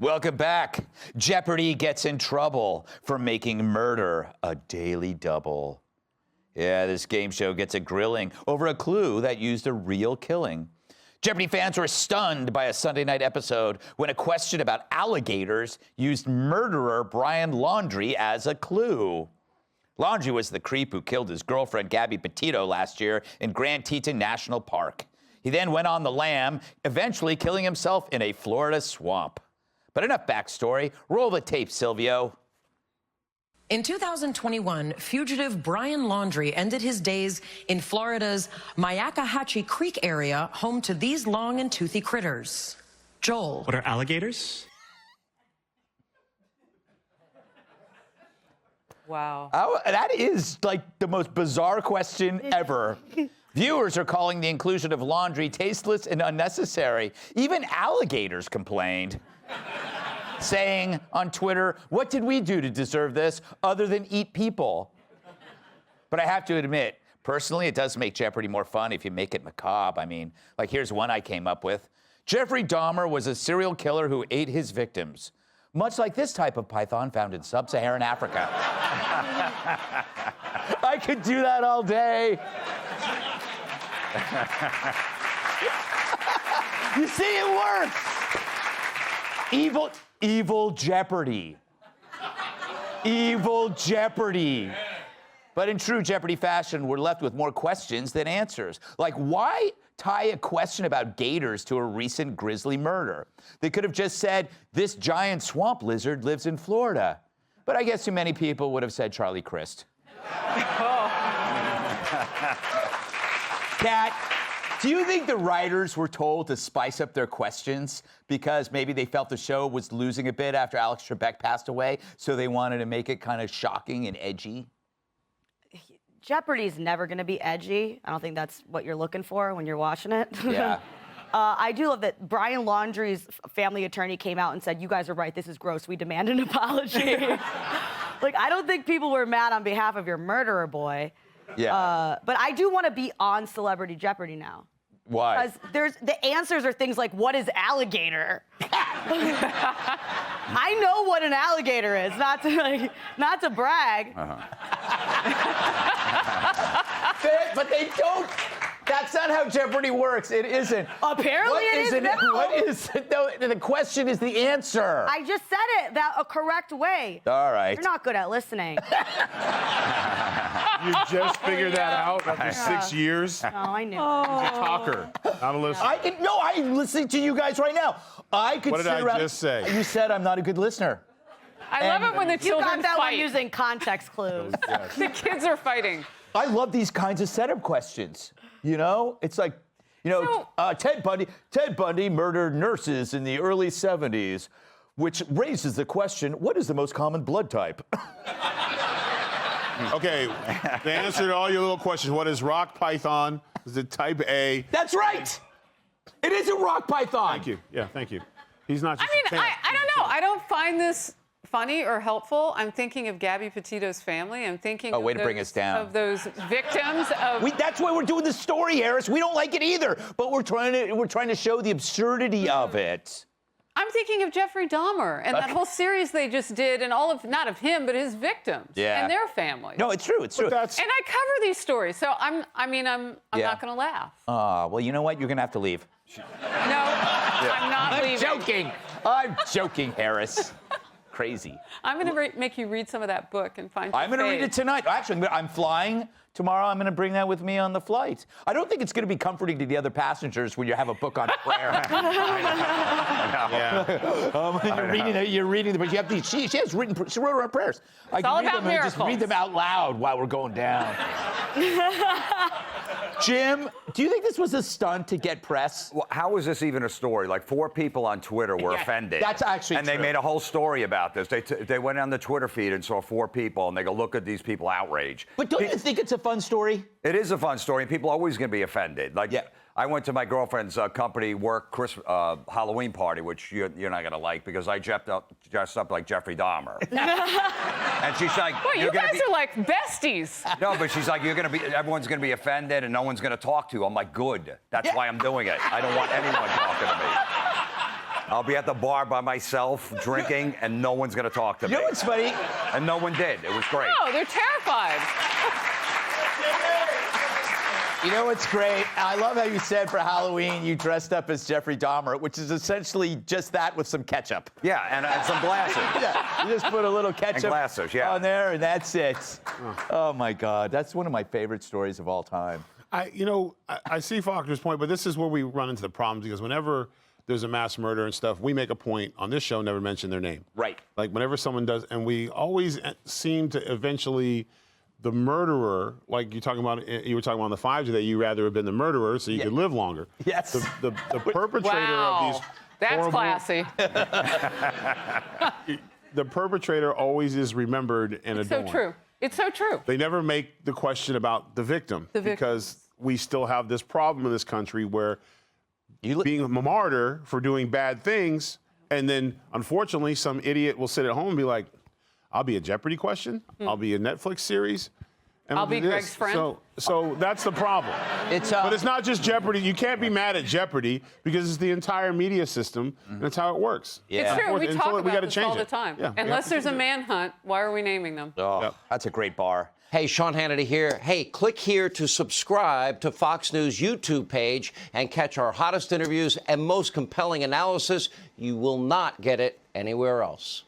Welcome back. Jeopardy gets in trouble for making murder a daily double. Yeah, this game show gets a grilling over a clue that used a real killing. Jeopardy fans were stunned by a Sunday night episode when a question about alligators used murderer Brian Laundrie as a clue. Laundrie was the creep who killed his girlfriend Gabby Petito last year in Grand Teton National Park. He then went on the lam, eventually killing himself in a Florida swamp. But enough backstory. Roll the tape, Silvio. In 2021, fugitive Brian Laundrie ended his days in Florida's Myakkahatchee Creek area, home to these long and toothy critters. Joel. What are alligators? Wow. Oh, that is like the most bizarre question ever. Viewers are calling the inclusion of Laundrie tasteless and unnecessary. Even alligators complained, saying on Twitter, "What did we do to deserve this other than eat people?" But I have to admit, personally, it does make Jeopardy more fun if you make it macabre. I mean, like here's one I came up with. Jeffrey Dahmer was a serial killer who ate his victims, much like this type of python found in sub-Saharan Africa. I could do that all day. You see, it works. Evil Jeopardy. Evil Jeopardy. But in true Jeopardy fashion, we're left with more questions than answers. Like, why tie a question about gators to a recent grisly murder? They could have just said, this giant swamp lizard lives in Florida. But I guess too many people would have said Charlie Crist. Kat, do you think the writers were told to spice up their questions because maybe they felt the show was losing a bit after Alex Trebek passed away, so they wanted to make it kind of shocking and edgy? Jeopardy's never going to be edgy. I don't think that's what you're looking for when you're watching it. Yeah. I do love that Brian Laundrie's family attorney came out and said, "You guys are right, this is gross, we demand an apology." Like, I don't think people were mad on behalf of your murderer boy. Yeah. But I do want to be on Celebrity Jeopardy now. Why? Because the answers are things like, what is alligator? I know what an alligator is, not to brag. But they don't. That's not how Jeopardy works. It isn't. Apparently it is now. What is it? No, the question is the answer. I just said it a correct way. All right. You're not good at listening. You just figured that out after 6 years? No, I knew. He's a talker, not a listener. I'm listening to you guys right now. I could What did sit I around. just say? You said I'm not a good listener. I love it when the You children got that fight. one using context clues. The kids are fighting. I love these kinds of setup questions. You know, it's like, Ted Bundy murdered nurses in the early 70s, which raises the question, what is the most common blood type? Okay, the answer to all your little questions. What is rock python? Is it type A? That's right. It is a rock python. Thank you. Yeah, thank you. He's not just I mean, a fan. I don't know. I don't find this funny or helpful. I'm thinking of Gabby Petito's family. I'm thinking way to bring us down. Of those victims of... That's why we're doing this story, Harris. We don't like it either, but we're trying to show the absurdity of it. I'm thinking of Jeffrey Dahmer and that whole series they just did, and all of, not of him, but his victims and their families. No, it's true. It's true. And I cover these stories, so I'm not going to laugh. Well, you know what? You're going to have to leave. No, I'm not leaving. I'm joking, Harris. Crazy. I'm going to make you read some of that book and find. I'm going to read it tonight. Actually, I'm flying tomorrow. I'm going to bring that with me on the flight. I don't think it's going to be comforting to the other passengers when you have a book on prayer. You're reading them, but you have these. She wrote her own prayers. I can all read about them and just read them out loud while we're going down. Jim, do you think this was a stunt to get press? Well, how is this even a story? Like 4 people on Twitter were offended. That's actually And true. they made a whole story about this. They went on the Twitter feed and saw 4 people, and they go, look at these people outrage. But don't you think it's a fun story? It is a fun story, and people are always going to be offended. Like, I went to my girlfriend's company work Halloween party, which you're not going to like, because I dressed up like Jeffrey Dahmer. And she's like, Boy, you guys are like besties. No, but she's like, everyone's going to be offended, and no one's going to talk to you. I'm like, good. That's why I'm doing it. I don't want anyone talking to me. I'll be at the bar by myself drinking, and no one's going to talk to me. You know what's funny? And no one did. It was great. No, they're terrified. You know what's great? I love how you said for Halloween you dressed up as Jeffrey Dahmer, which is essentially just that with some ketchup. Yeah, and some glasses. Yeah, you just put a little ketchup glasses, yeah. on there, and that's it. Oh my God, that's one of my favorite stories of all time. I see Faulkner's point, but this is where we run into the problems because whenever there's a mass murder and stuff, we make a point on this show never mention their name. Right. Like whenever someone does, and we always seem to eventually, the murderer, like you were talking about on the 5 today, you rather have been the murderer so you could live longer. Yes. The perpetrator Wow. of these That's horrible, classy. the perpetrator always is remembered and It's so adorned. true. It's so true. They never make the question about the victim because we still have this problem in this country where being a martyr for doing bad things, and then unfortunately some idiot will sit at home and be like, I'll be a Jeopardy question, I'll be a Netflix series, and I'll do be this. Greg's friend. So that's the problem. But it's not just Jeopardy. You can't be mad at Jeopardy because it's the entire media system, and that's how it works. Yeah. It's true. We talk about gotta this change all the it. time. Yeah, we Unless have to there's a change it. manhunt, why are we naming them? Oh, that's a great bar. Hey, Sean Hannity here. Hey, click here to subscribe to Fox News YouTube page and catch our hottest interviews and most compelling analysis. You will not get it anywhere else.